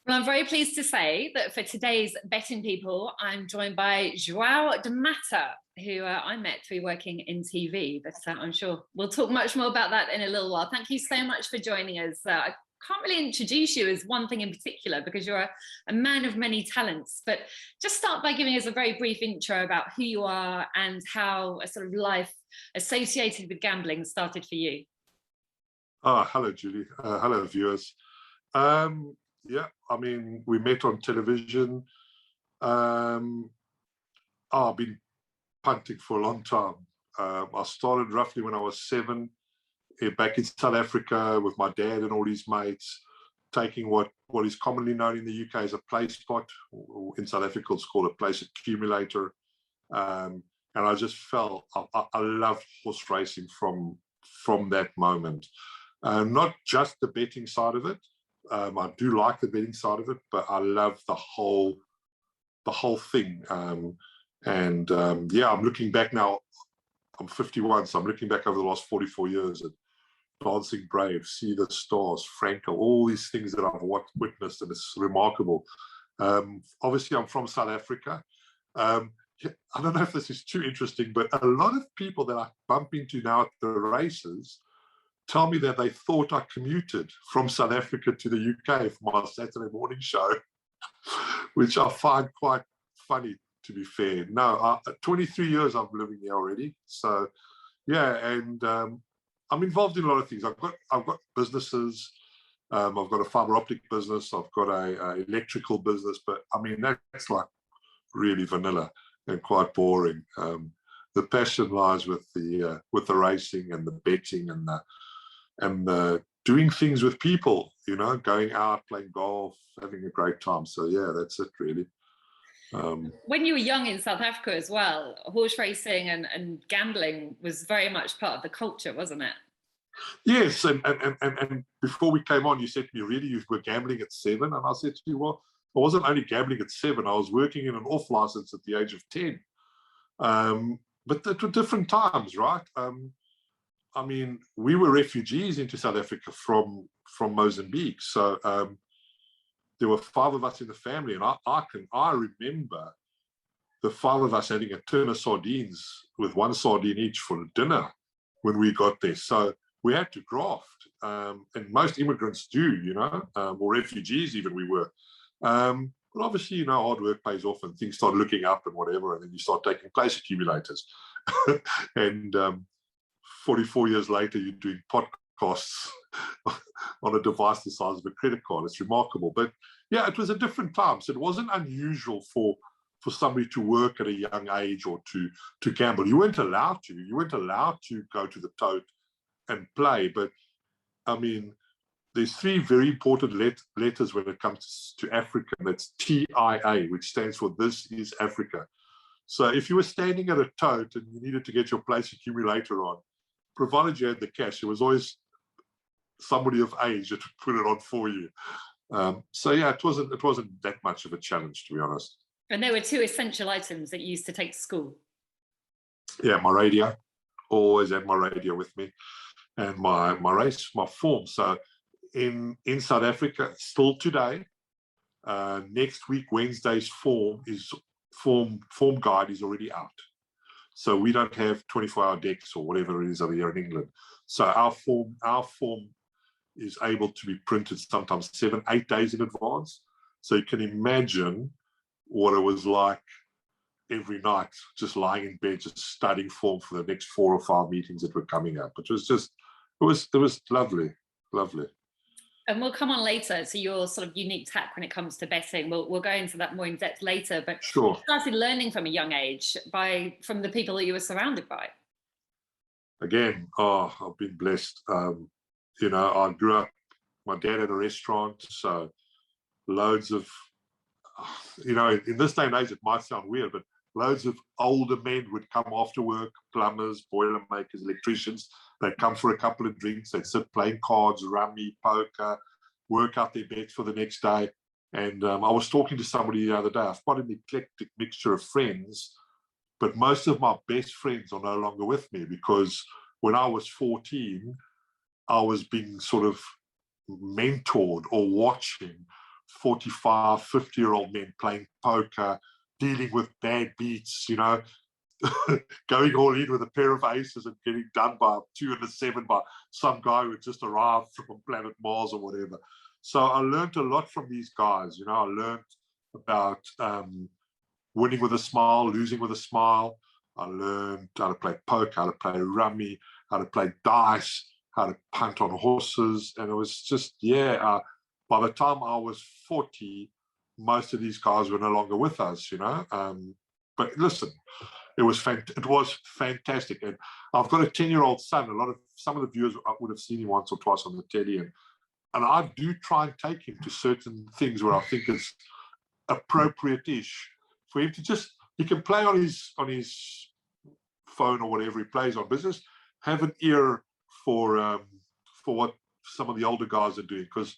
Well, I'm very pleased to say that for today's Betting People, I'm joined by JOAO Da Mata, who I met through working in TV, but I'm sure we'll talk much more about that in a little while. Thank you so much for joining us. I can't really introduce you as one thing in particular because you're a man of many talents, but just start by giving us a very brief intro about who you are and how a sort of life associated with gambling started for you. Hello, Julie. Hello, viewers. Yeah, I mean, we met on television. I've been punting for a long time. I started roughly when I was 7, back in South Africa with my dad and all his mates, taking what is commonly known in the UK as a play spot. In South Africa, it's called a place accumulator. And I just felt I loved horse racing from that moment. Not just the betting side of it. I do like the betting side of it, but I love the whole thing. Yeah, I'm looking back now. I'm 51, so I'm looking back over the last 44 years at Dancing Brave, See the Stars, Franco, all these things that I've witnessed, and it's remarkable. Obviously, I'm from South Africa. I don't know if this is too interesting, but a lot of people that I bump into now at the races tell me that they thought I commuted from South Africa to the UK for my Saturday morning show, which I find quite funny, to be fair. No, 23 years I've been living here already. So, yeah, and I'm involved in a lot of things. I've got businesses. I've got a fiber optic business. I've got a electrical business. But, I mean, that's like really vanilla and quite boring. The passion lies with the racing and the betting and the doing things with people, you know, going out, playing golf, having a great time. So, yeah, that's it, really. When you were young in South Africa as well, horse racing and gambling was very much part of the culture, wasn't it? Yes, and before we came on, you said to me, really, you were gambling at 7? And I said to you, well, I wasn't only gambling at 7, I was working in an off license at the age of 10. But they were different times, right? I mean, we were refugees into South Africa from Mozambique. So there were 5 of us in the family, and I remember the 5 of us having a tin of sardines with 1 sardine each for dinner when we got there. So we had to graft, and most immigrants do, you know, or refugees even we were. But obviously, you know, hard work pays off and things start looking up and whatever, and then you start taking place accumulators. And 44 years later, you're doing podcasts on a device the size of a credit card. It's remarkable. But yeah, it was a different time. So it wasn't unusual for somebody to work at a young age or to gamble. You weren't allowed to. You weren't allowed to go to the tote and play. But I mean, there's 3 very important letters when it comes to Africa. That's TIA, which stands for This is Africa. So if you were standing at a tote and you needed to get your place accumulator on, provided you had the cash, there was always somebody of age that would put it on for you. So yeah, it wasn't that much of a challenge, to be honest. And there were 2 essential items that you used to take to school. Yeah, my radio. Always had my radio with me, and my form. So in South Africa, still today, next week Wednesday's form guide is already out. So we don't have 24-hour decks or whatever it is over here in England. So our form is able to be printed sometimes 7-8 days in advance. So you can imagine what it was like every night, just lying in bed, just studying form for the next 4 or 5 meetings that were coming up. It was lovely, lovely. And we'll come on later to your sort of unique tack when it comes to betting. We'll go into that more in depth later. But sure. You started learning from a young age from the people that you were surrounded by. Again, I've been blessed. You know, I grew up, my dad had a restaurant, so loads of, you know, in this day and age, it might sound weird, but loads of older men would come after work, plumbers, boiler makers, electricians. They'd come for a couple of drinks. They'd sit playing cards, rummy, poker, work out their bets for the next day. And I was talking to somebody the other day. I've got an eclectic mixture of friends, but most of my best friends are no longer with me because when I was 14, I was being sort of mentored or watching 45, 50-year-old men playing poker, dealing with bad beats, you know, going all in with a pair of aces and getting done by 2 and a 7 by some guy who just arrived from planet Mars or whatever. So I learned a lot from these guys. You know, I learned about winning with a smile, losing with a smile. I learned how to play poker, how to play rummy, how to play dice, how to punt on horses. And it was just, yeah, by the time I was 40, most of these guys were no longer with us, you know. But listen, it was fantastic. And I've got a 10-year-old son. Some of the viewers would have seen him once or twice on the telly. And I do try and take him to certain things where I think it's appropriate-ish for him to just, he can play on his phone or whatever he plays on, but just have an ear for what some of the older guys are doing, because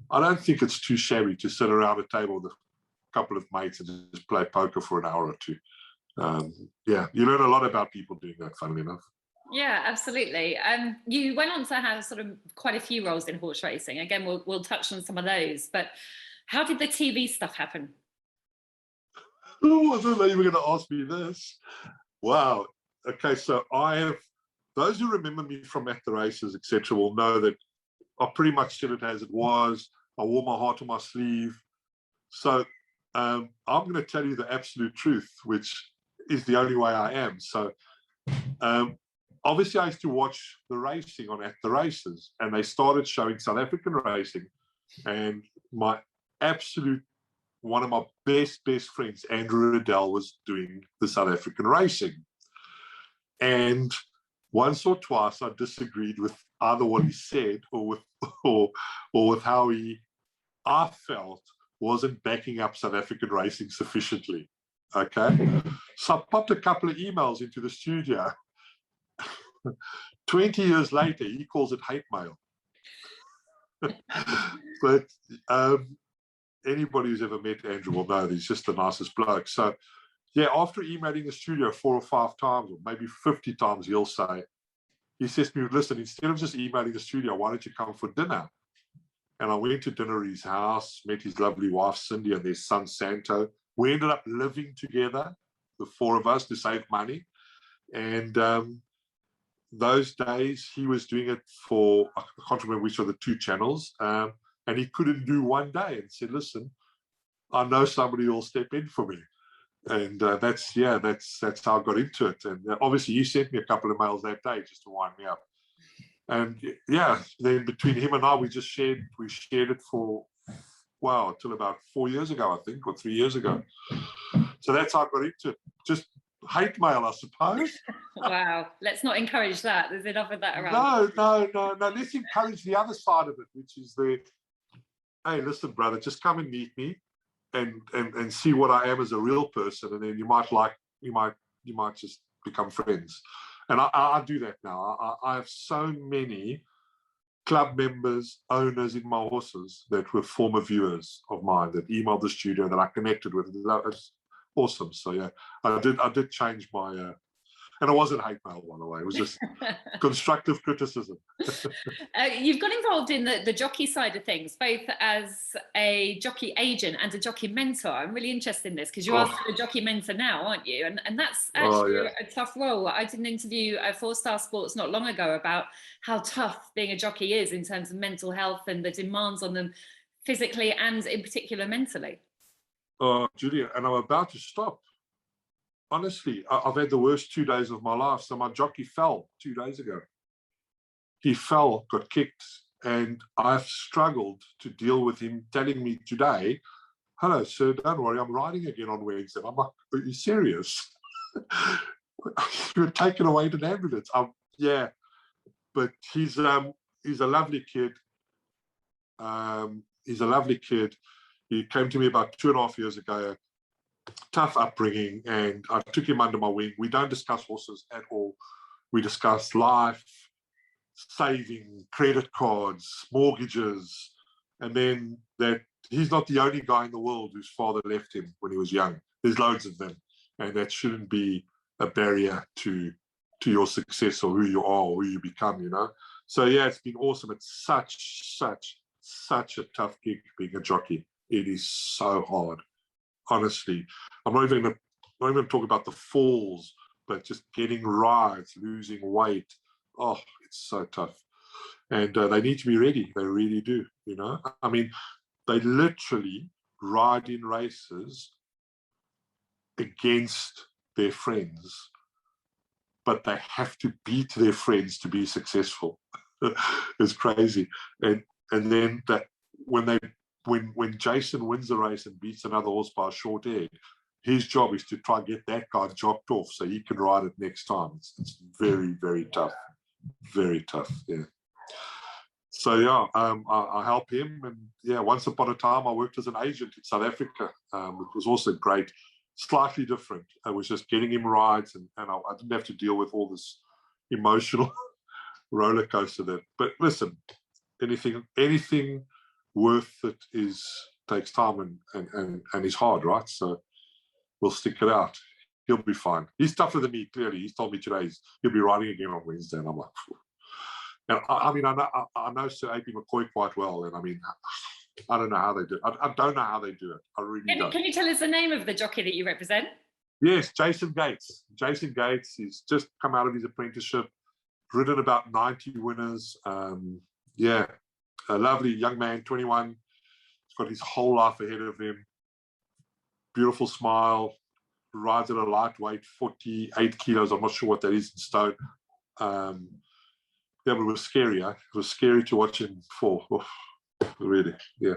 I don't think it's too shabby to sit around a table with a couple of mates and just play poker for an hour or two. Yeah, you learn a lot about people doing that, funnily enough. Yeah, absolutely. You went on to have sort of quite a few roles in horse racing. Again, we'll touch on some of those, but how did the TV stuff happen? Oh, I didn't know you were going to ask me this. Wow. Okay, so those who remember me from At the Races, etc., will know that I pretty much said it as it was. I wore my heart on my sleeve. So I'm going to tell you the absolute truth, which is the only way I am. So obviously I used to watch the racing on At the Races, and they started showing South African racing, and one of my best friends, Andrew Riddell, was doing the South African racing. And once or twice I disagreed with either what he said or with how I felt wasn't backing up South African racing sufficiently. Okay. So I popped a couple of emails into the studio. 20 years later, he calls it hate mail. But anybody who's ever met Andrew will know that he's just the nicest bloke. So yeah, after emailing the studio 4 or 5 times, or maybe 50 times, he says to me, listen, instead of just emailing the studio, why don't you come for dinner? And I went to dinner at his house, met his lovely wife, Cindy, and their son, Santo. We ended up living together, the 4 of us, to save money. And those days, he was doing it for, I can't remember which of the 2 channels, and he couldn't do one day, and said, listen, I know somebody will step in for me. And that's how I got into it. And obviously he sent me a couple of mails that day just to wind me up. And yeah, then between him and I, we shared it for, wow, until about 4 years ago, I think, or 3 years ago. So that's how I got into it. Just hate mail, I suppose. Wow, let's not encourage that. There's enough of that around. No. Let's encourage the other side of it, which is hey, listen, brother, just come and meet me. And see what I am as a real person, and then you might just become friends. And I do that now. I have so many club members, owners in my horses that were former viewers of mine that emailed the studio that I connected with. It's awesome. So yeah, I did change my and it wasn't hate mail, by the way. It was just constructive criticism. You've got involved in the jockey side of things, both as a jockey agent and a jockey mentor. I'm really interested in this because you are still a jockey mentor now, aren't you? And that's actually a tough role. I did an interview at 4-Star Sports not long ago about how tough being a jockey is in terms of mental health and the demands on them physically and in particular mentally. Oh, Julia, and I'm about to stop. Honestly, I've had the worst 2 days of my life. So my jockey fell 2 days ago. He fell, got kicked, and I've struggled to deal with him telling me today, hello, sir, don't worry, I'm riding again on Wednesday. I'm like, are you serious? You were taken away in an ambulance. Yeah, but he's a lovely kid. He's a lovely kid. He came to me about 2.5 years ago. Tough upbringing, and I took him under my wing. We don't discuss horses at all. We discuss life, saving, credit cards, mortgages, and then that he's not the only guy in the world whose father left him when he was young. There's loads of them, and that shouldn't be a barrier to your success or who you are or who you become, you know. So yeah, it's been awesome. It's such a tough gig being a jockey. It is so hard, honestly. I'm not even talking about the falls, but just getting rides, losing weight. Oh, it's so tough. And they need to be ready. They really do, you know. I mean, they literally ride in races against their friends, but they have to beat their friends to be successful. It's crazy. And then that when Jason wins the race and beats another horse by a short egg, his job is to try and get that guy jocked off so he can ride it next time. It's very, very tough. Very tough, yeah. So yeah, I help him, and yeah, once upon a time I worked as an agent in South Africa. It was also great, slightly different. I was just getting him rides, and I didn't have to deal with all this emotional roller coaster there. But listen, anything worth it takes time and is hard, right? So we'll stick it out. He'll be fine. He's tougher than me, clearly. He's told me today he'll be riding again on Wednesday, and I'm like, phew. And I mean, I know Sir A.P. McCoy quite well, and I mean, I don't know how they do it. I don't know how they do it. I really don't. Can you tell us the name of the jockey that you represent? Yes, Jason Gates. Jason Gates, he's just come out of his apprenticeship, ridden about 90 winners. Yeah, a lovely young man, 21. He's got his whole life ahead of him. Beautiful smile, rides at a lightweight, 48 kilos. I'm not sure what that is in stone. Yeah, but it was scary. It was scary to watch him fall. Oh, really, yeah.